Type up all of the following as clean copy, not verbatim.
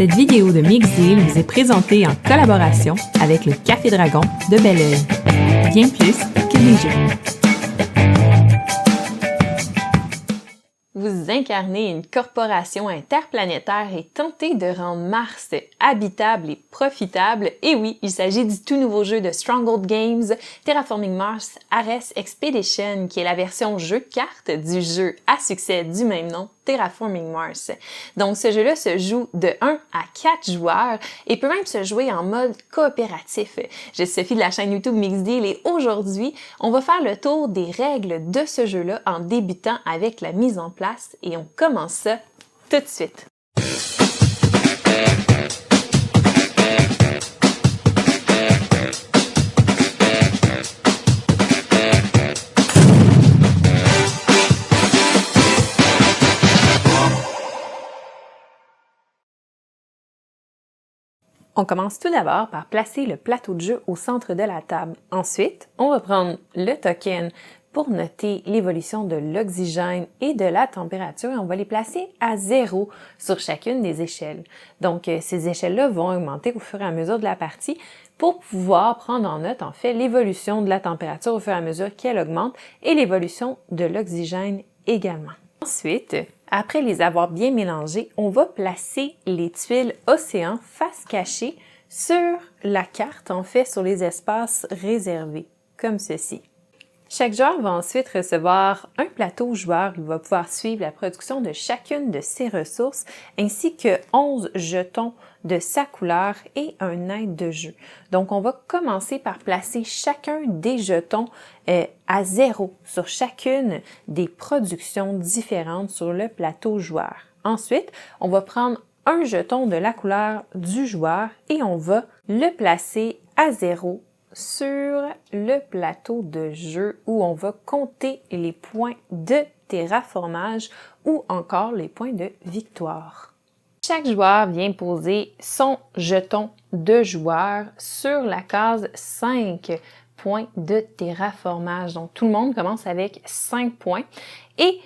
Cette vidéo de Mixdeal vous est présentée en collaboration avec le Café Dragon de Belleuil. Bien plus que des jeux. Vous incarnez une corporation interplanétaire et tentez de rendre Mars habitable et profitable. Et oui, il s'agit du tout nouveau jeu de Stronghold Games, Terraforming Mars Ares Expedition, qui est la version jeu de cartes du jeu à succès du même nom, Terraforming Mars. Donc ce jeu-là se joue de 1 à 4 joueurs et peut même se jouer en mode coopératif. Je suis Sophie de la chaîne YouTube Mixdeal et aujourd'hui, on va faire le tour des règles de ce jeu-là en débutant avec la mise en place et on commence ça tout de suite. On commence tout d'abord par placer le plateau de jeu au centre de la table. Ensuite, on va prendre le token pour noter l'évolution de l'oxygène et de la température et on va les placer à 0 sur chacune des échelles. Donc, ces échelles-là vont augmenter au fur et à mesure de la partie pour pouvoir prendre en note, en fait, l'évolution de la température au fur et à mesure qu'elle augmente et l'évolution de l'oxygène également. Ensuite, après les avoir bien mélangés, on va placer les tuiles océan face cachée sur la carte, en fait, sur les espaces réservés, comme ceci. Chaque joueur va ensuite recevoir un plateau joueur. Il va pouvoir suivre la production de chacune de ses ressources, ainsi que 11 jetons de sa couleur et un aide de jeu. Donc, on va commencer par placer chacun des jetons à 0 sur chacune des productions différentes sur le plateau joueur. Ensuite, on va prendre un jeton de la couleur du joueur et on va le placer à 0 sur le plateau de jeu où on va compter les points de terraformage ou encore les points de victoire. Chaque joueur vient poser son jeton de joueur sur la case 5 points de terraformage. Donc, tout le monde commence avec 5 points. Et,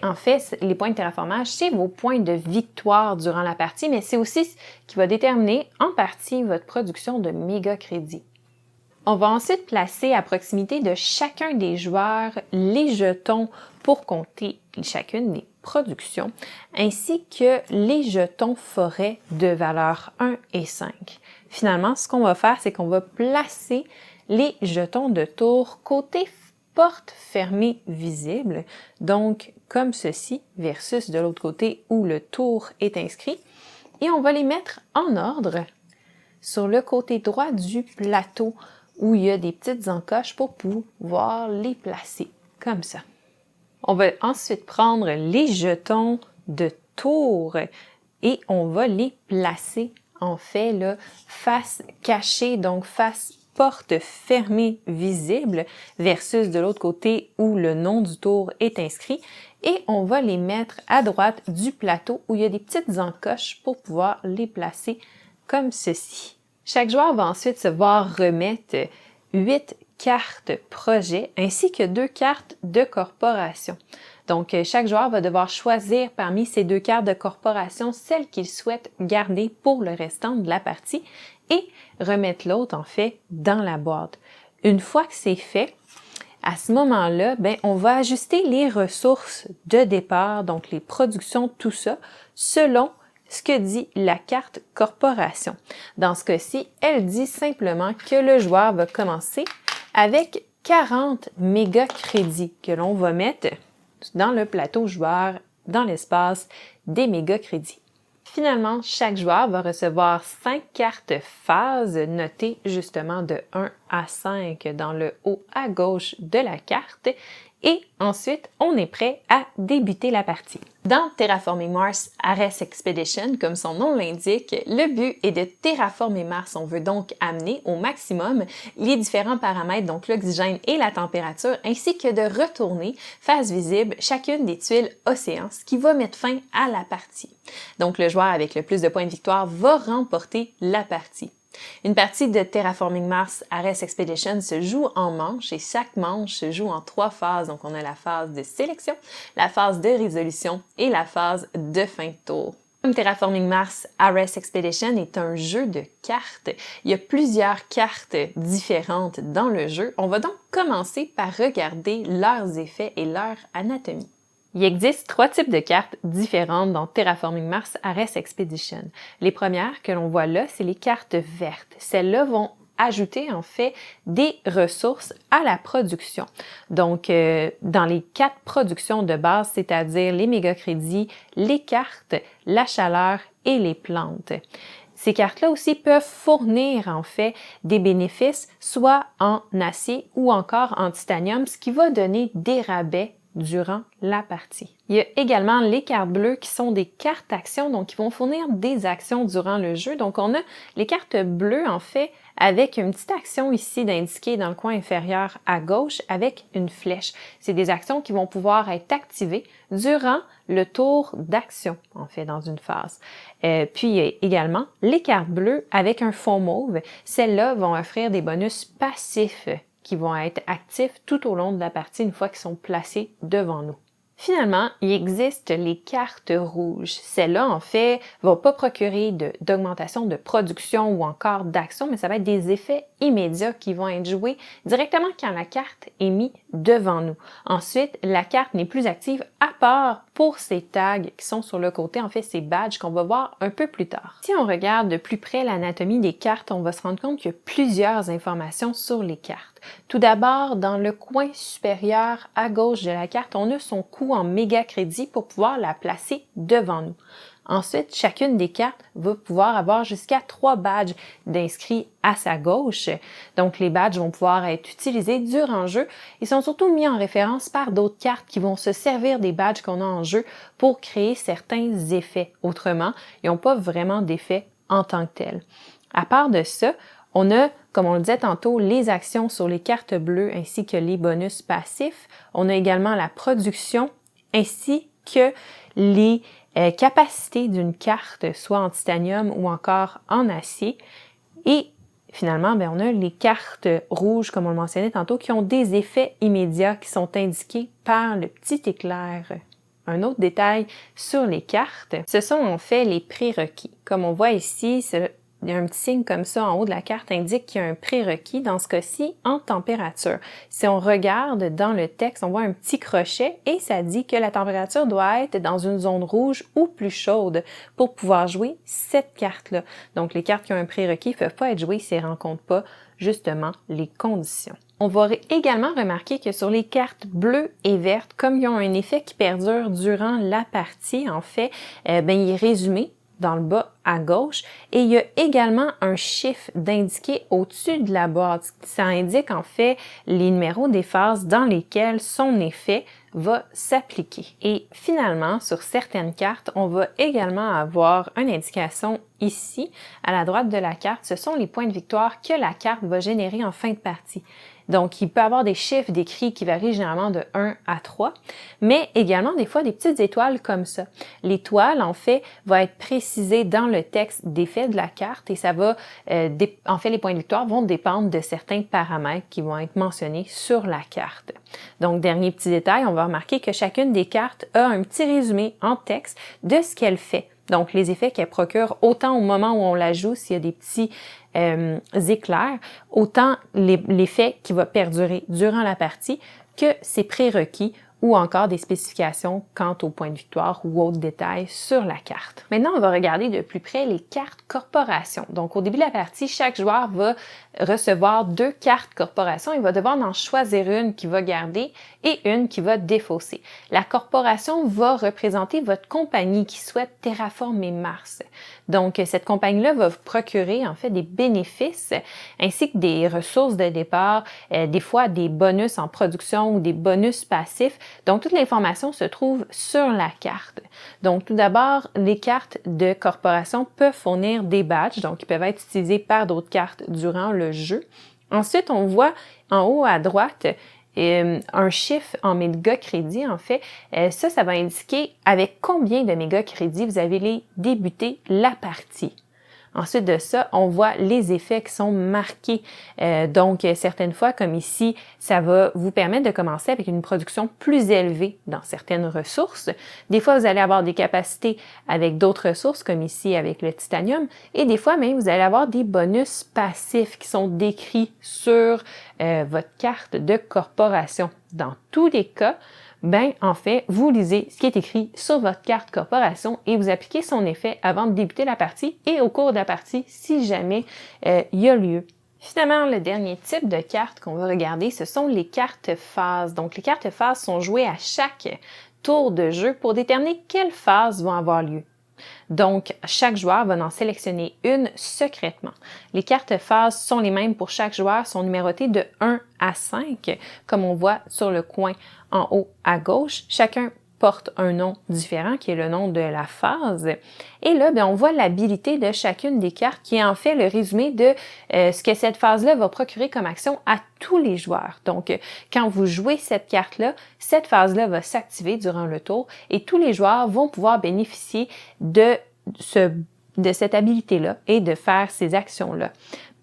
en fait, les points de terraformage, c'est vos points de victoire durant la partie, mais c'est aussi ce qui va déterminer en partie votre production de méga crédits. On va ensuite placer à proximité de chacun des joueurs les jetons pour compter chacune des productions, ainsi que les jetons forêt de valeur 1 et 5. Finalement, ce qu'on va faire, c'est qu'on va placer les jetons de tour côté porte fermée visible, donc comme ceci, versus de l'autre côté où le tour est inscrit, et on va les mettre en ordre sur le côté droit du plateau, où il y a des petites encoches pour pouvoir les placer, comme ça. On va ensuite prendre les jetons de tour et on va les placer, en fait, là, face cachée, donc face porte fermée visible, versus de l'autre côté où le nom du tour est inscrit. Et on va les mettre à droite du plateau où il y a des petites encoches pour pouvoir les placer comme ceci. Chaque joueur va ensuite se voir remettre 8 cartes projet ainsi que 2 cartes de corporation. Donc, chaque joueur va devoir choisir parmi ces 2 cartes de corporation celle qu'il souhaite garder pour le restant de la partie et remettre l'autre, en fait, dans la boîte. Une fois que c'est fait, à ce moment-là, on va ajuster les ressources de départ, donc les productions, tout ça, selon ce que dit la carte corporation. Dans ce cas-ci, elle dit simplement que le joueur va commencer avec 40 méga crédits que l'on va mettre dans le plateau joueur, dans l'espace des méga crédits. Finalement, chaque joueur va recevoir 5 cartes phases notées justement de 1 à 5 dans le haut à gauche de la carte. Et ensuite, on est prêt à débuter la partie. Dans Terraforming Mars Ares Expedition, comme son nom l'indique, le but est de terraformer Mars. On veut donc amener au maximum les différents paramètres, donc l'oxygène et la température, ainsi que de retourner face visible chacune des tuiles océans, ce qui va mettre fin à la partie. Donc le joueur avec le plus de points de victoire va remporter la partie. Une partie de Terraforming Mars Ares Expedition se joue en manches et chaque manche se joue en 3 phases. Donc, on a la phase de sélection, la phase de résolution et la phase de fin de tour. Comme Terraforming Mars, Ares Expedition est un jeu de cartes. Il y a plusieurs cartes différentes dans le jeu. On va donc commencer par regarder leurs effets et leur anatomie. Il existe 3 types de cartes différentes dans Terraforming Mars Ares Expedition. Les premières que l'on voit là, c'est les cartes vertes. Celles-là vont ajouter en fait des ressources à la production. Donc, dans les 4 productions de base, c'est-à-dire les mégacrédits, les cartes, la chaleur et les plantes. Ces cartes-là aussi peuvent fournir en fait des bénéfices, soit en acier ou encore en titanium, ce qui va donner des rabais durant la partie. Il y a également les cartes bleues qui sont des cartes actions, donc qui vont fournir des actions durant le jeu. Donc on a les cartes bleues en fait avec une petite action ici d'indiquer dans le coin inférieur à gauche avec une flèche. C'est des actions qui vont pouvoir être activées durant le tour d'action, en fait, dans une phase. Puis il y a également les cartes bleues avec un fond mauve. Celles-là vont offrir des bonus passifs qui vont être actifs tout au long de la partie une fois qu'ils sont placés devant nous. Finalement, il existe les cartes rouges. Celles-là, en fait, ne vont pas procurer d'augmentation de production ou encore d'action, mais ça va être des effets immédiats qui vont être joués directement quand la carte est mise devant nous. Ensuite, la carte n'est plus active à part pour ces tags qui sont sur le côté, en fait, ces badges qu'on va voir un peu plus tard. Si on regarde de plus près l'anatomie des cartes, on va se rendre compte qu'il y a plusieurs informations sur les cartes. Tout d'abord, dans le coin supérieur à gauche de la carte, on a son coût en mégacrédits pour pouvoir la placer devant nous. Ensuite, chacune des cartes va pouvoir avoir jusqu'à 3 badges d'inscrits à sa gauche. Donc, les badges vont pouvoir être utilisés durant le jeu. Ils sont surtout mis en référence par d'autres cartes qui vont se servir des badges qu'on a en jeu pour créer certains effets. Autrement, ils n'ont pas vraiment d'effet en tant que tel. À part de ça, on a, comme on le disait tantôt, les actions sur les cartes bleues ainsi que les bonus passifs. On a également la production ainsi que les capacités d'une carte, soit en titanium ou encore en acier. Et finalement, on a les cartes rouges, comme on le mentionnait tantôt, qui ont des effets immédiats qui sont indiqués par le petit éclair. Un autre détail sur les cartes, ce sont en fait les prérequis. Comme on voit ici, il y a un petit signe comme ça en haut de la carte indique qu'il y a un prérequis, dans ce cas-ci, en température. Si on regarde dans le texte, on voit un petit crochet et ça dit que la température doit être dans une zone rouge ou plus chaude pour pouvoir jouer cette carte-là. Donc, les cartes qui ont un prérequis ne peuvent pas être jouées si elles ne rencontrent pas, justement, les conditions. On va également remarquer que sur les cartes bleues et vertes, comme ils ont un effet qui perdure durant la partie, en fait, il est résumé dans le bas à gauche et il y a également un chiffre d'indiquer au-dessus de la boîte. Ça indique en fait les numéros des phases dans lesquelles son effet va s'appliquer. Et finalement, sur certaines cartes, on va également avoir une indication ici, à la droite de la carte. Ce sont les points de victoire que la carte va générer en fin de partie. Donc, il peut y avoir des chiffres décrits qui varient généralement de 1 à 3, mais également des fois des petites étoiles comme ça. L'étoile, en fait, va être précisée dans le texte d'effet de la carte et ça va, en fait, les points de victoire vont dépendre de certains paramètres qui vont être mentionnés sur la carte. Donc, dernier petit détail, on va remarquer que chacune des cartes a un petit résumé en texte de ce qu'elle fait. Donc, les effets qu'elle procure, autant au moment où on la joue, s'il y a des petits éclairs, autant l'effet qui va perdurer durant la partie que ses prérequis ou encore des spécifications quant au point de victoire ou autres détails sur la carte. Maintenant, on va regarder de plus près les cartes corporation. Donc, au début de la partie, chaque joueur va recevoir 2 cartes corporation. Il va devoir en choisir une qu'il va garder et une qu'il va défausser. La corporation va représenter votre compagnie qui souhaite terraformer Mars. Donc, cette compagnie-là va vous procurer en fait des bénéfices ainsi que des ressources de départ, des fois des bonus en production ou des bonus passifs. Donc, toute l'information se trouve sur la carte. Donc, tout d'abord, les cartes de corporation peuvent fournir des badges, donc ils peuvent être utilisés par d'autres cartes durant le jeu. Ensuite, on voit en haut à droite un chiffre en mégacrédits, en fait. Ça va indiquer avec combien de mégacrédits vous avez débuté la partie. Ensuite de ça, on voit les effets qui sont marqués. Donc, certaines fois, comme ici, ça va vous permettre de commencer avec une production plus élevée dans certaines ressources. Des fois, vous allez avoir des capacités avec d'autres ressources, comme ici avec le titanium, et des fois même, vous allez avoir des bonus passifs qui sont décrits sur votre carte de corporation. Dans tous les cas, en fait, vous lisez ce qui est écrit sur votre carte corporation et vous appliquez son effet avant de débuter la partie et au cours de la partie si jamais il y a lieu. Finalement, le dernier type de carte qu'on va regarder, ce sont les cartes phases. Donc, les cartes phases sont jouées à chaque tour de jeu pour déterminer quelles phases vont avoir lieu. Donc, chaque joueur va en sélectionner une secrètement. Les cartes phases sont les mêmes pour chaque joueur, sont numérotées de 1 à 5, comme on voit sur le coin en haut à gauche. Chacun porte un nom différent, qui est le nom de la phase. Et là, on voit l'habilité de chacune des cartes, qui est en fait le résumé de ce que cette phase-là va procurer comme action à tous les joueurs. Donc, quand vous jouez cette carte-là, cette phase-là va s'activer durant le tour et tous les joueurs vont pouvoir bénéficier de cette habilité-là et de faire ces actions-là.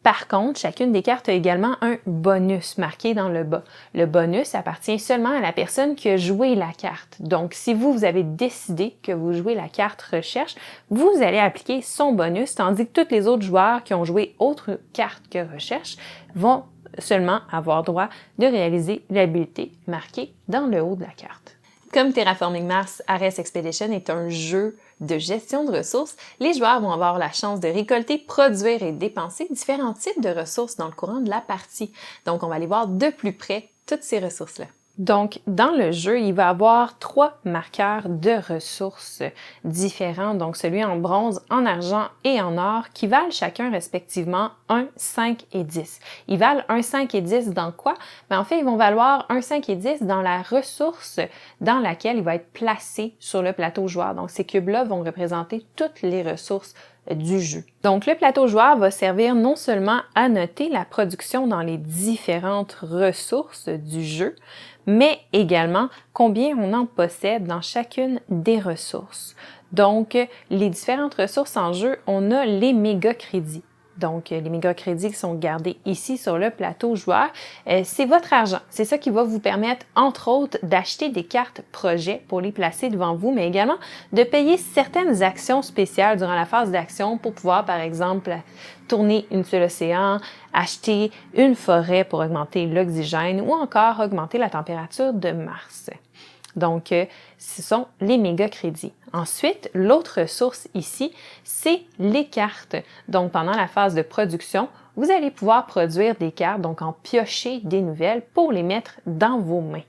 Par contre, chacune des cartes a également un bonus marqué dans le bas. Le bonus appartient seulement à la personne qui a joué la carte. Donc, si vous avez décidé que vous jouez la carte recherche, vous allez appliquer son bonus, tandis que tous les autres joueurs qui ont joué autre carte que recherche vont seulement avoir droit de réaliser l'habilité marquée dans le haut de la carte. Comme Terraforming Mars Ares Expedition est un jeu de gestion de ressources, les joueurs vont avoir la chance de récolter, produire et dépenser différents types de ressources dans le courant de la partie. Donc, on va aller voir de plus près toutes ces ressources-là. Donc, dans le jeu, il va y avoir 3 marqueurs de ressources différents, donc celui en bronze, en argent et en or, qui valent chacun respectivement 1, 5 et 10. Ils valent 1, 5 et 10 dans quoi? En fait, ils vont valoir 1, 5 et 10 dans la ressource dans laquelle il va être placé sur le plateau joueur. Donc, ces cubes-là vont représenter toutes les ressources du jeu. Donc, le plateau joueur va servir non seulement à noter la production dans les différentes ressources du jeu, mais également combien on en possède dans chacune des ressources. Donc, les différentes ressources en jeu, on a les méga crédits. Donc, les méga crédits qui sont gardés ici sur le plateau joueur, c'est votre argent. C'est ça qui va vous permettre, entre autres, d'acheter des cartes projets pour les placer devant vous, mais également de payer certaines actions spéciales durant la phase d'action pour pouvoir, par exemple, tourner une seule océan, acheter une forêt pour augmenter l'oxygène ou encore augmenter la température de Mars. Donc, ce sont les méga crédits. Ensuite, l'autre ressource ici, c'est les cartes. Donc, pendant la phase de production, vous allez pouvoir produire des cartes, donc en piocher des nouvelles pour les mettre dans vos mains.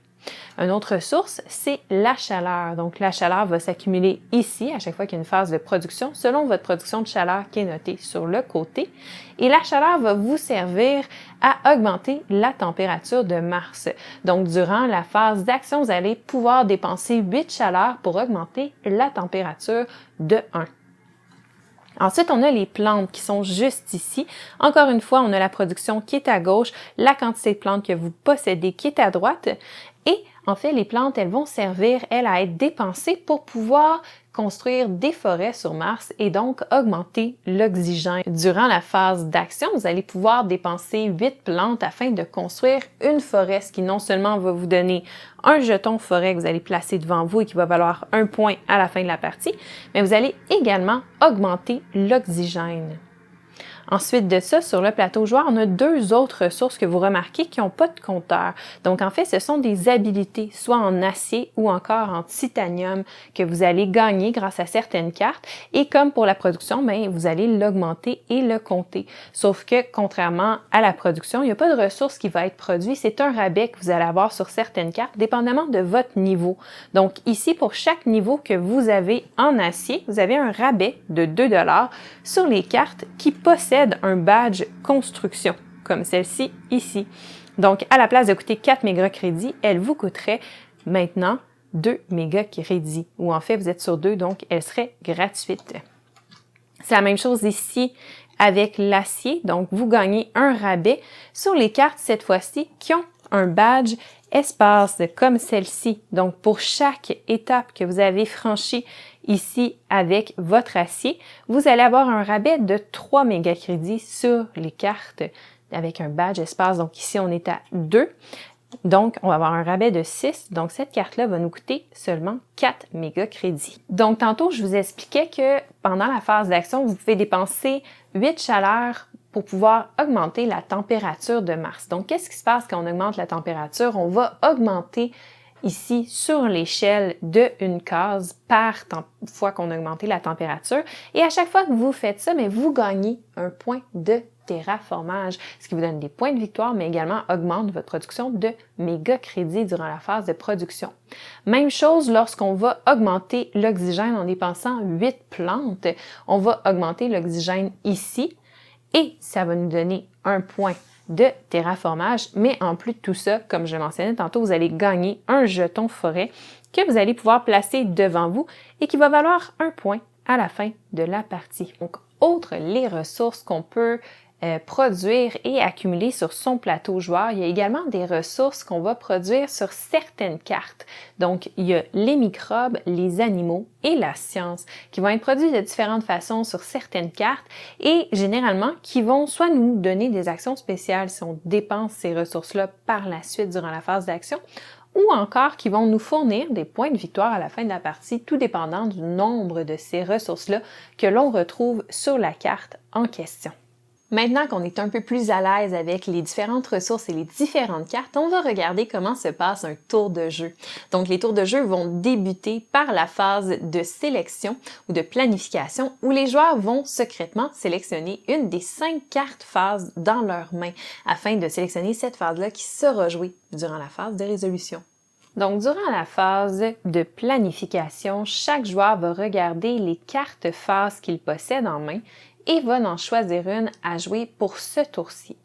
Une autre ressource, c'est la chaleur. Donc, la chaleur va s'accumuler ici à chaque fois qu'il y a une phase de production, selon votre production de chaleur qui est notée sur le côté. Et la chaleur va vous servir à augmenter la température de Mars. Donc, durant la phase d'action, vous allez pouvoir dépenser 8 chaleurs pour augmenter la température de 1. Ensuite, on a les plantes qui sont juste ici. Encore une fois, on a la production qui est à gauche, la quantité de plantes que vous possédez qui est à droite. Et en fait, les plantes, elles vont servir, elles, à être dépensées pour pouvoir construire des forêts sur Mars et donc augmenter l'oxygène. Durant la phase d'action, vous allez pouvoir dépenser 8 plantes afin de construire une forêt, ce qui non seulement va vous donner un jeton forêt que vous allez placer devant vous et qui va valoir 1 point à la fin de la partie, mais vous allez également augmenter l'oxygène. Ensuite de ça, sur le plateau joueur, on a 2 autres ressources que vous remarquez qui n'ont pas de compteur. Donc, en fait, ce sont des habilités, soit en acier ou encore en titanium, que vous allez gagner grâce à certaines cartes. Et comme pour la production, vous allez l'augmenter et le compter. Sauf que, contrairement à la production, il n'y a pas de ressource qui va être produite. C'est un rabais que vous allez avoir sur certaines cartes, dépendamment de votre niveau. Donc, ici, pour chaque niveau que vous avez en acier, vous avez un rabais de 2 $ sur les cartes qui possèdent un badge construction, comme celle-ci ici. Donc, à la place de coûter 4 méga crédits, elle vous coûterait maintenant 2 méga crédits. Ou en fait, vous êtes sur 2, donc elle serait gratuite. C'est la même chose ici avec l'acier. Donc, vous gagnez un rabais sur les cartes, cette fois-ci, qui ont un badge espace comme celle-ci. Donc, pour chaque étape que vous avez franchie ici avec votre acier, vous allez avoir un rabais de 3 mégacrédits sur les cartes avec un badge espace. Donc ici, on est à 2. Donc, on va avoir un rabais de 6. Donc, cette carte-là va nous coûter seulement 4 mégacrédits. Donc, tantôt, je vous expliquais que pendant la phase d'action, vous pouvez dépenser 8 chaleurs pour pouvoir augmenter la température de Mars. Donc, qu'est-ce qui se passe quand on augmente la température? On va augmenter ici sur l'échelle de une case par fois qu'on a augmenté la température. Et à chaque fois que vous faites ça, mais vous gagnez un point de terraformage, ce qui vous donne des points de victoire, mais également augmente votre production de mégacrédits durant la phase de production. Même chose lorsqu'on va augmenter l'oxygène en dépensant 8 plantes, on va augmenter l'oxygène ici et ça va nous donner un point de terraformage, mais en plus de tout ça, comme je le mentionnais tantôt, vous allez gagner un jeton forêt que vous allez pouvoir placer devant vous et qui va valoir un point à la fin de la partie. Donc, outre les ressources qu'on peut produire et accumuler sur son plateau joueur, il y a également des ressources qu'on va produire sur certaines cartes. Donc, il y a les microbes, les animaux et la science qui vont être produits de différentes façons sur certaines cartes et généralement qui vont soit nous donner des actions spéciales si on dépense ces ressources-là par la suite durant la phase d'action, ou encore qui vont nous fournir des points de victoire à la fin de la partie, tout dépendant du nombre de ces ressources-là que l'on retrouve sur la carte en question. Maintenant qu'on est un peu plus à l'aise avec les différentes ressources et les différentes cartes, on va regarder comment se passe un tour de jeu. Donc, les tours de jeu vont débuter par la phase de sélection ou de planification où les joueurs vont secrètement sélectionner une des 5 cartes phases dans leurs mains afin de sélectionner cette phase-là qui sera jouée durant la phase de résolution. Donc, durant la phase de planification, chaque joueur va regarder les cartes phases qu'il possède en main et va en choisir une à jouer pour ce tour-ci.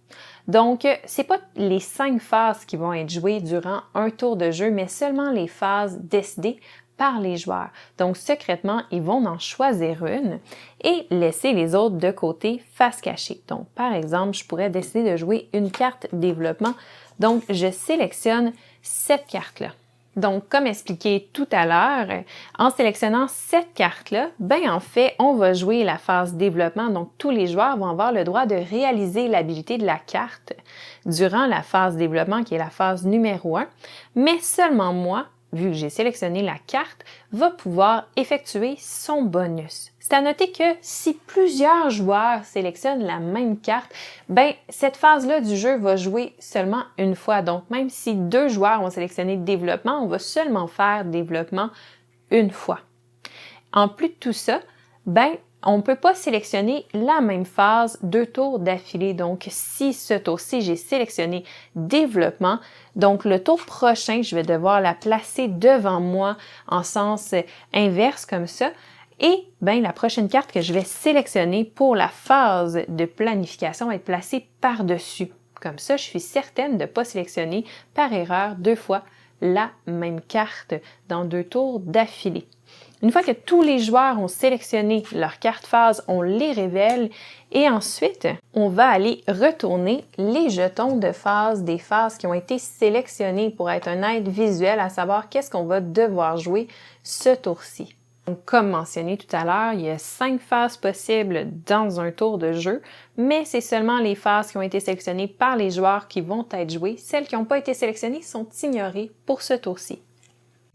Donc, c'est pas les 5 phases qui vont être jouées durant un tour de jeu, mais seulement les phases décidées par les joueurs. Donc, secrètement, ils vont en choisir une et laisser les autres de côté face cachée. Donc, par exemple, je pourrais décider de jouer une carte développement. Donc, je sélectionne cette carte-là. Donc, comme expliqué tout à l'heure, en sélectionnant cette carte-là, en fait, on va jouer la phase développement. Donc, tous les joueurs vont avoir le droit de réaliser l'habilité de la carte durant la phase développement, qui est la phase numéro 1. Mais seulement moi, vu que j'ai sélectionné la carte, va pouvoir effectuer son bonus. C'est à noter que si plusieurs joueurs sélectionnent la même carte, cette phase-là du jeu va jouer seulement une fois. Donc, même si 2 joueurs ont sélectionné développement, on va seulement faire développement une fois. En plus de tout ça, on ne peut pas sélectionner la même phase 2 tours d'affilée. Donc, si ce tour-ci, j'ai sélectionné développement, donc le tour prochain, je vais devoir la placer devant moi en sens inverse comme ça. Et la prochaine carte que je vais sélectionner pour la phase de planification va être placée par-dessus. Comme ça, je suis certaine de ne pas sélectionner par erreur 2 fois la même carte dans 2 tours d'affilée. Une fois que tous les joueurs ont sélectionné leurs cartes phase, on les révèle et ensuite, on va aller retourner les jetons de phase des phases qui ont été sélectionnés pour être un aide visuel à savoir qu'est-ce qu'on va devoir jouer ce tour-ci. Donc, comme mentionné tout à l'heure, il y a 5 phases possibles dans un tour de jeu, mais c'est seulement les phases qui ont été sélectionnées par les joueurs qui vont être jouées. Celles qui n'ont pas été sélectionnées sont ignorées pour ce tour-ci.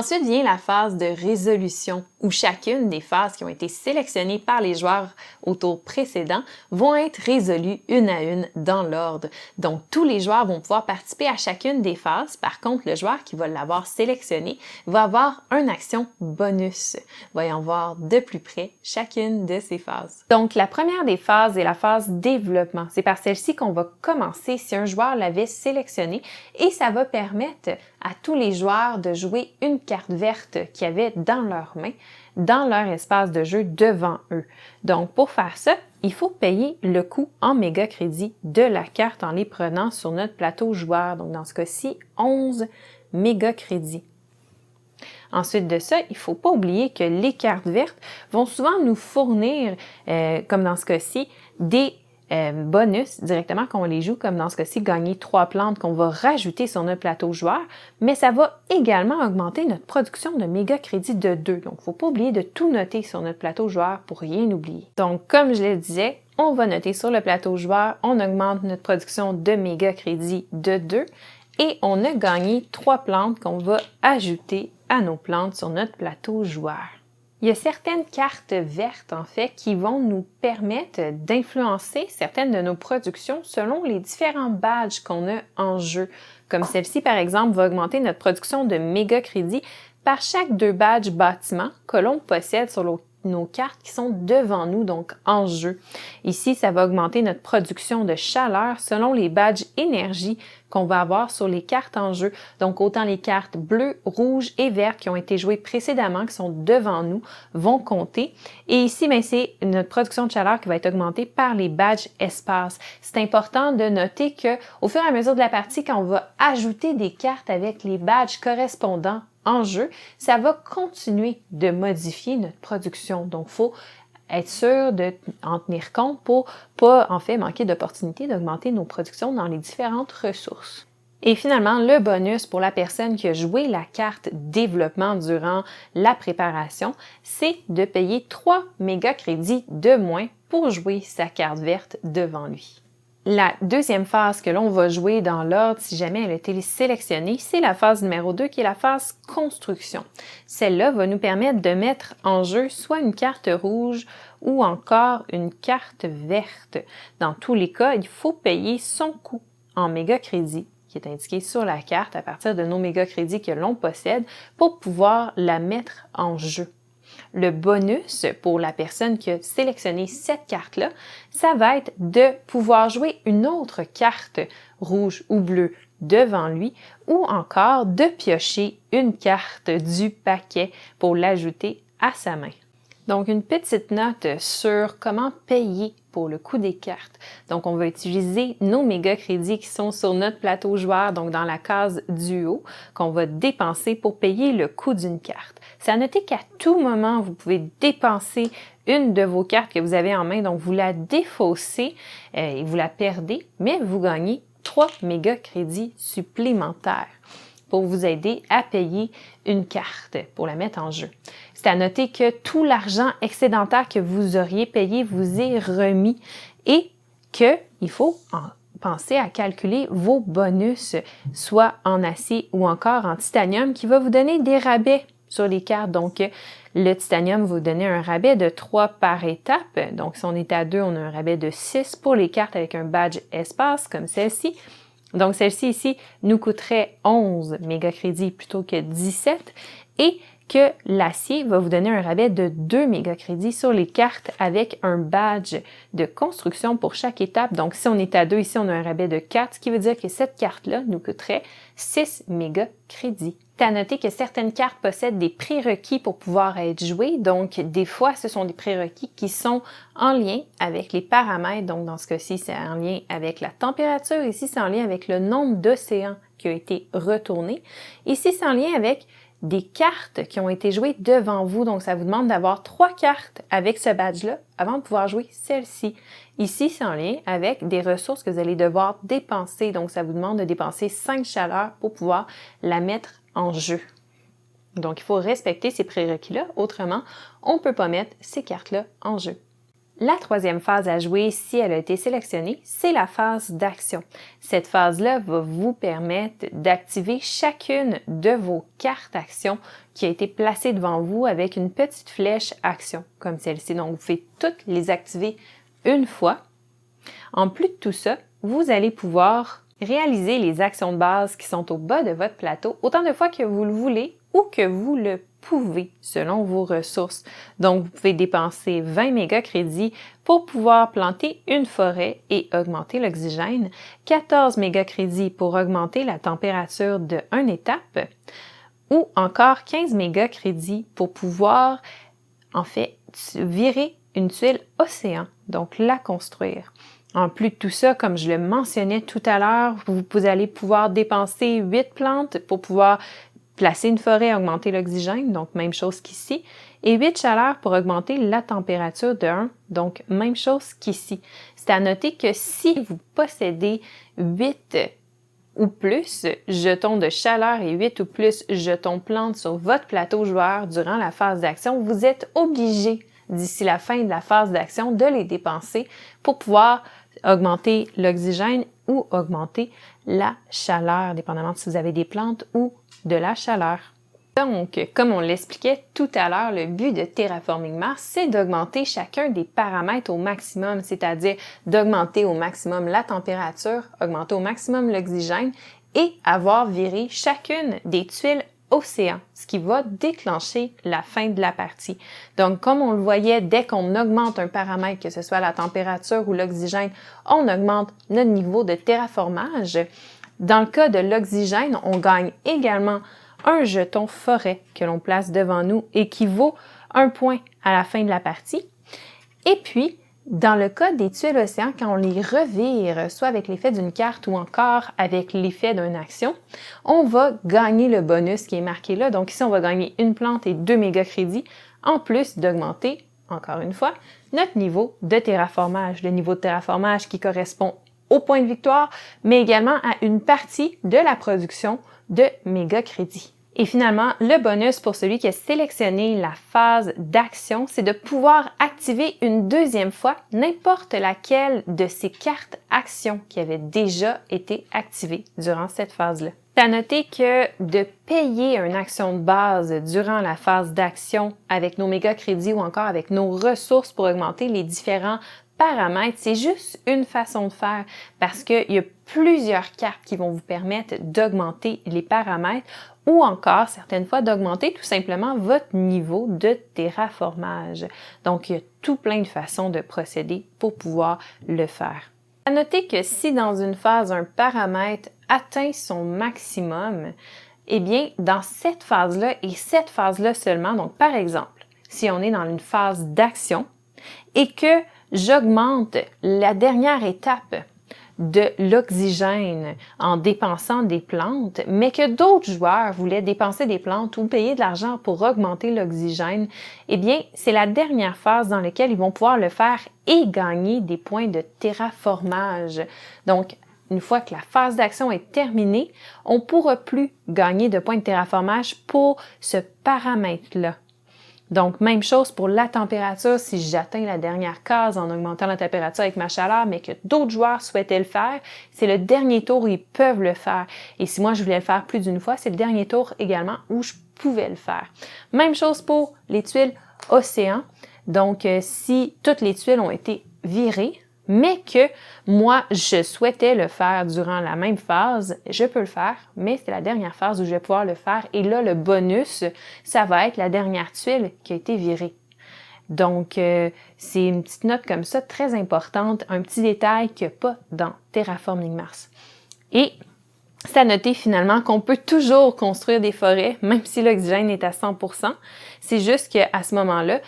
Ensuite vient la phase de résolution, où chacune des phases qui ont été sélectionnées par les joueurs au tour précédent vont être résolues une à une dans l'ordre. Donc, tous les joueurs vont pouvoir participer à chacune des phases. Par contre, le joueur qui va l'avoir sélectionné va avoir une action bonus. Voyons voir de plus près chacune de ces phases. Donc, la première des phases est la phase développement. C'est par celle-ci qu'on va commencer si un joueur l'avait sélectionné et ça va permettre à tous les joueurs de jouer une carte verte qu'ils avaient dans leurs mains, dans leur espace de jeu devant eux. Donc, pour faire ça, il faut payer le coût en mégacrédits de la carte en les prenant sur notre plateau joueur. Donc, dans ce cas-ci, 11 mégacrédits. Ensuite de ça, il ne faut pas oublier que les cartes vertes vont souvent nous fournir, comme dans ce cas-ci, des bonus directement qu'on les joue, comme dans ce cas-ci, gagner 3 plantes qu'on va rajouter sur notre plateau joueur, mais ça va également augmenter notre production de méga crédits de 2. Donc, il ne faut pas oublier de tout noter sur notre plateau joueur pour rien oublier. Donc, comme je le disais, on va noter sur le plateau joueur, on augmente notre production de méga crédits de 2 et on a gagné 3 plantes qu'on va ajouter à nos plantes sur notre plateau joueur. Il y a certaines cartes vertes, en fait, qui vont nous permettre d'influencer certaines de nos productions selon les différents badges qu'on a en jeu. Comme celle-ci, par exemple, va augmenter notre production de méga crédits par chaque 2 badges bâtiments que l'on possède sur nos cartes qui sont devant nous, donc en jeu. Ici, ça va augmenter notre production de chaleur selon les badges énergie qu'on va avoir sur les cartes en jeu. Donc, autant les cartes bleues, rouges et vertes qui ont été jouées précédemment, qui sont devant nous, vont compter. Et ici, bien, c'est notre production de chaleur qui va être augmentée par les badges espace. C'est important de noter que, au fur et à mesure de la partie, quand on va ajouter des cartes avec les badges correspondants en jeu, ça va continuer de modifier notre production. Donc, il faut être sûr d'en tenir compte pour pas, en fait, manquer d'opportunité d'augmenter nos productions dans les différentes ressources. Et finalement, le bonus pour la personne qui a joué la carte développement durant la préparation, c'est de payer 3 méga crédits de moins pour jouer sa carte verte devant lui. La deuxième phase que l'on va jouer dans l'ordre, si jamais elle a été sélectionnée, c'est la phase numéro 2 qui est la phase construction. Celle-là va nous permettre de mettre en jeu soit une carte rouge ou encore une carte verte. Dans tous les cas, il faut payer son coût en méga crédit qui est indiqué sur la carte à partir de nos méga crédits que l'on possède pour pouvoir la mettre en jeu. Le bonus pour la personne qui a sélectionné cette carte-là, ça va être de pouvoir jouer une autre carte rouge ou bleue devant lui ou encore de piocher une carte du paquet pour l'ajouter à sa main. Donc, une petite note sur comment payer pour le coût des cartes. Donc, on va utiliser nos méga crédits qui sont sur notre plateau joueur, donc dans la case du haut, qu'on va dépenser pour payer le coût d'une carte. C'est à noter qu'à tout moment, vous pouvez dépenser une de vos cartes que vous avez en main, donc vous la défaussez et vous la perdez, mais vous gagnez 3 méga crédits supplémentaires pour vous aider à payer une carte pour la mettre en jeu. C'est à noter que tout l'argent excédentaire que vous auriez payé vous est remis et qu'il faut penser à calculer vos bonus, soit en acier ou encore en titanium, qui va vous donner des rabais sur les cartes. Donc, le titanium va vous donner un rabais de 3 par étape. Donc, si on est à 2, on a un rabais de 6 pour les cartes avec un badge espace comme celle-ci. Donc, celle-ci ici nous coûterait 11 méga crédits plutôt que 17 et que l'acier va vous donner un rabais de 2 méga crédits sur les cartes avec un badge de construction pour chaque étape. Donc, si on est à 2, ici, on a un rabais de 4, ce qui veut dire que cette carte-là nous coûterait 6 méga crédits. C'est à noter que certaines cartes possèdent des prérequis pour pouvoir être jouées. Donc, des fois, ce sont des prérequis qui sont en lien avec les paramètres. Donc, dans ce cas-ci, c'est en lien avec la température. Ici, c'est en lien avec le nombre d'océans qui a été retourné. Ici, c'est en lien avec des cartes qui ont été jouées devant vous. Donc, ça vous demande d'avoir 3 cartes avec ce badge-là avant de pouvoir jouer celle-ci. Ici, c'est en lien avec des ressources que vous allez devoir dépenser. Donc, ça vous demande de dépenser 5 chaleurs pour pouvoir la mettre en jeu. Donc, il faut respecter ces prérequis-là. Autrement, on ne peut pas mettre ces cartes-là en jeu. La troisième phase à jouer, si elle a été sélectionnée, c'est la phase d'action. Cette phase-là va vous permettre d'activer chacune de vos cartes actions qui a été placée devant vous avec une petite flèche action, comme celle-ci. Donc, vous pouvez toutes les activer une fois. En plus de tout ça, vous allez pouvoir réaliser les actions de base qui sont au bas de votre plateau autant de fois que vous le voulez ou que vous le pouvez selon vos ressources. Donc, vous pouvez dépenser 20 méga crédits pour pouvoir planter une forêt et augmenter l'oxygène, 14 méga crédits pour augmenter la température de 1 étape ou encore 15 méga crédits pour pouvoir, en fait, virer une tuile océan, donc la construire. En plus de tout ça, comme je le mentionnais tout à l'heure, vous allez pouvoir dépenser 8 plantes pour pouvoir placer une forêt, augmenter l'oxygène, donc même chose qu'ici. Et 8 chaleur pour augmenter la température de 1, donc même chose qu'ici. C'est à noter que si vous possédez 8 ou plus jetons de chaleur et 8 ou plus jetons plantes sur votre plateau joueur durant la phase d'action, vous êtes obligé d'ici la fin de la phase d'action de les dépenser pour pouvoir augmenter l'oxygène ou augmenter la chaleur, dépendamment si vous avez des plantes ou de la chaleur. Donc, comme on l'expliquait tout à l'heure, le but de Terraforming Mars, c'est d'augmenter chacun des paramètres au maximum, c'est-à-dire d'augmenter au maximum la température, augmenter au maximum l'oxygène et avoir viré chacune des tuiles océan, ce qui va déclencher la fin de la partie. Donc, comme on le voyait, dès qu'on augmente un paramètre, que ce soit la température ou l'oxygène, on augmente notre niveau de terraformage. Dans le cas de l'oxygène, on gagne également un jeton forêt que l'on place devant nous et qui vaut 1 point à la fin de la partie. Et puis, dans le cas des tuiles océans, quand on les revire, soit avec l'effet d'une carte ou encore avec l'effet d'une action, on va gagner le bonus qui est marqué là. Donc ici, on va gagner une plante et 2 mégacrédits, en plus d'augmenter, encore une fois, notre niveau de terraformage. Le niveau de terraformage qui correspond au point de victoire, mais également à une partie de la production de mégacrédits. Et finalement, le bonus pour celui qui a sélectionné la phase d'action, c'est de pouvoir activer une deuxième fois n'importe laquelle de ces cartes actions qui avaient déjà été activées durant cette phase-là. C'est à noter que de payer une action de base durant la phase d'action avec nos mégacrédits ou encore avec nos ressources pour augmenter les différents paramètres, c'est juste une façon de faire parce qu'il y a plusieurs cartes qui vont vous permettre d'augmenter les paramètres ou encore, certaines fois, d'augmenter tout simplement votre niveau de terraformage. Donc, il y a tout plein de façons de procéder pour pouvoir le faire. À noter que si dans une phase, un paramètre atteint son maximum, eh bien, dans cette phase-là et cette phase-là seulement, donc par exemple, si on est dans une phase d'action et que j'augmente la dernière étape de l'oxygène en dépensant des plantes, mais que d'autres joueurs voulaient dépenser des plantes ou payer de l'argent pour augmenter l'oxygène, eh bien, c'est la dernière phase dans laquelle ils vont pouvoir le faire et gagner des points de terraformage. Donc, une fois que la phase d'action est terminée, on ne pourra plus gagner de points de terraformage pour ce paramètre-là. Donc, même chose pour la température, si j'atteins la dernière case en augmentant la température avec ma chaleur, mais que d'autres joueurs souhaitaient le faire, c'est le dernier tour où ils peuvent le faire. Et si moi, je voulais le faire plus d'une fois, c'est le dernier tour également où je pouvais le faire. Même chose pour les tuiles océan. Donc, si toutes les tuiles ont été virées, mais que moi, je souhaitais le faire durant la même phase, je peux le faire, mais c'est la dernière phase où je vais pouvoir le faire. Et là, le bonus, ça va être la dernière tuile qui a été virée. Donc, c'est une petite note comme ça, très importante, un petit détail qu'il n'y a pas dans Terraforming Mars. Et c'est à noter finalement qu'on peut toujours construire des forêts, même si l'oxygène est à 100%. C'est juste qu'à ce moment-là,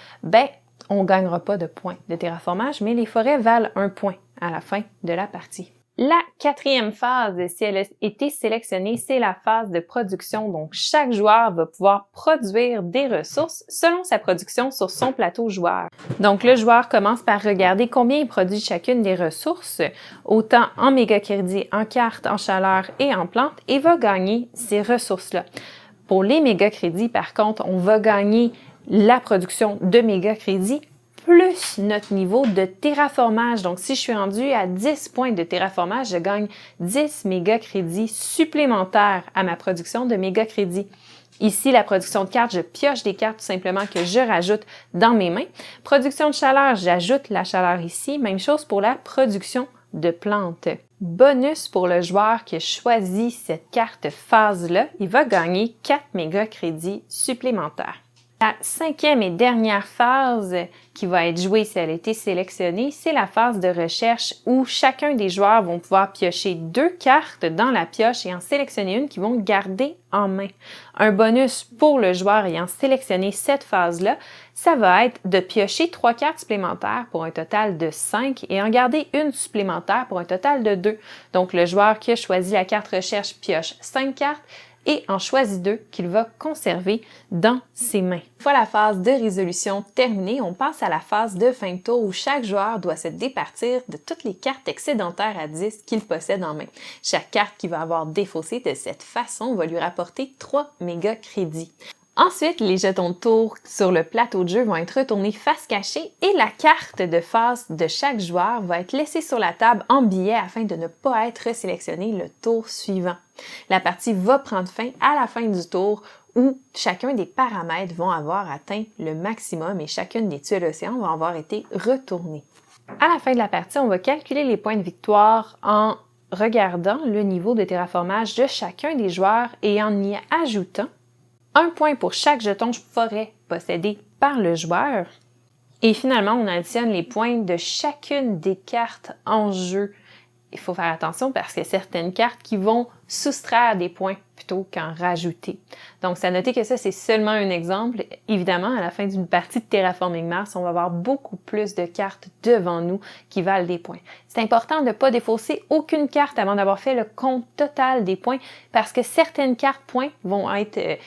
on ne gagnera pas de points de terraformage, mais les forêts valent 1 point à la fin de la partie. La 4e phase, si elle a été sélectionnée, c'est la phase de production. Donc, chaque joueur va pouvoir produire des ressources selon sa production sur son plateau joueur. Donc, le joueur commence par regarder combien il produit chacune des ressources, autant en mégacrédits, en cartes, en chaleur et en plantes, et va gagner ces ressources-là. Pour les mégacrédits, par contre, on va gagner la production de mégacrédits plus notre niveau de terraformage. Donc, si je suis rendu à 10 points de terraformage, je gagne 10 mégacrédits supplémentaires à ma production de mégacrédits. Ici, la production de cartes, je pioche des cartes tout simplement que je rajoute dans mes mains. Production de chaleur, j'ajoute la chaleur ici. Même chose pour la production de plantes. Bonus pour le joueur qui a choisi cette carte phase-là, il va gagner 4 mégacrédits supplémentaires. La 5e et dernière phase qui va être jouée si elle a été sélectionnée, c'est la phase de recherche où chacun des joueurs vont pouvoir piocher 2 cartes dans la pioche et en sélectionner une qu'ils vont garder en main. Un bonus pour le joueur ayant sélectionné cette phase-là, ça va être de piocher 3 cartes supplémentaires pour un total de 5 et en garder une supplémentaire pour un total de 2. Donc, le joueur qui a choisi la carte recherche pioche 5 cartes, et en choisit 2 qu'il va conserver dans ses mains. Une fois la phase de résolution terminée, on passe à la phase de fin de tour où chaque joueur doit se départir de toutes les cartes excédentaires à 10 qu'il possède en main. Chaque carte qui va avoir défaussé de cette façon va lui rapporter 3 méga crédits. Ensuite, les jetons de tour sur le plateau de jeu vont être retournés face cachée et la carte de face de chaque joueur va être laissée sur la table en billet afin de ne pas être sélectionnée le tour suivant. La partie va prendre fin à la fin du tour où chacun des paramètres vont avoir atteint le maximum et chacune des tuiles océans vont avoir été retournées. À la fin de la partie, on va calculer les points de victoire en regardant le niveau de terraformage de chacun des joueurs et en y ajoutant 1 point pour chaque jeton forêt possédé par le joueur. Et finalement, on additionne les points de chacune des cartes en jeu. Il faut faire attention parce qu'il y a certaines cartes qui vont soustraire des points plutôt qu'en rajouter. Donc, c'est à noter que ça, c'est seulement un exemple. Évidemment, à la fin d'une partie de Terraforming Mars, on va avoir beaucoup plus de cartes devant nous qui valent des points. C'est important de ne pas défausser aucune carte avant d'avoir fait le compte total des points parce que certaines cartes points vont être,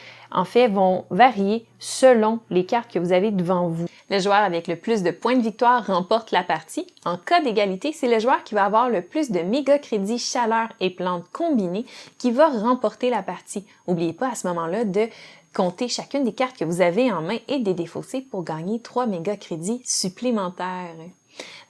vont varier selon les cartes que vous avez devant vous. Le joueur avec le plus de points de victoire remporte la partie. En cas d'égalité, c'est le joueur qui va avoir le plus de méga crédits chaleur et plantes combinés qui va remporter la partie. N'oubliez pas à ce moment-là de compter chacune des cartes que vous avez en main et de les défausser pour gagner 3 méga crédits supplémentaires.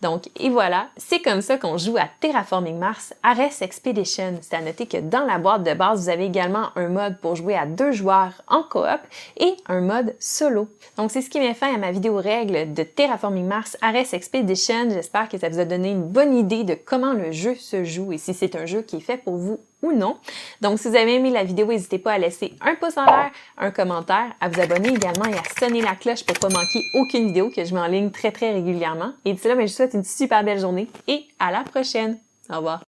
Donc, et voilà, c'est comme ça qu'on joue à Terraforming Mars Ares Expedition. C'est à noter que dans la boîte de base, vous avez également un mode pour jouer à 2 joueurs en coop et un mode solo. Donc, c'est ce qui met fin à ma vidéo règle de Terraforming Mars Ares Expedition. J'espère que ça vous a donné une bonne idée de comment le jeu se joue et si c'est un jeu qui est fait pour vous ou non. Donc, si vous avez aimé la vidéo, n'hésitez pas à laisser un pouce en l'air, un commentaire, à vous abonner également et à sonner la cloche pour pas manquer aucune vidéo que je mets en ligne très régulièrement. Et d'ici là, je vous souhaite une super belle journée et à la prochaine. Au revoir.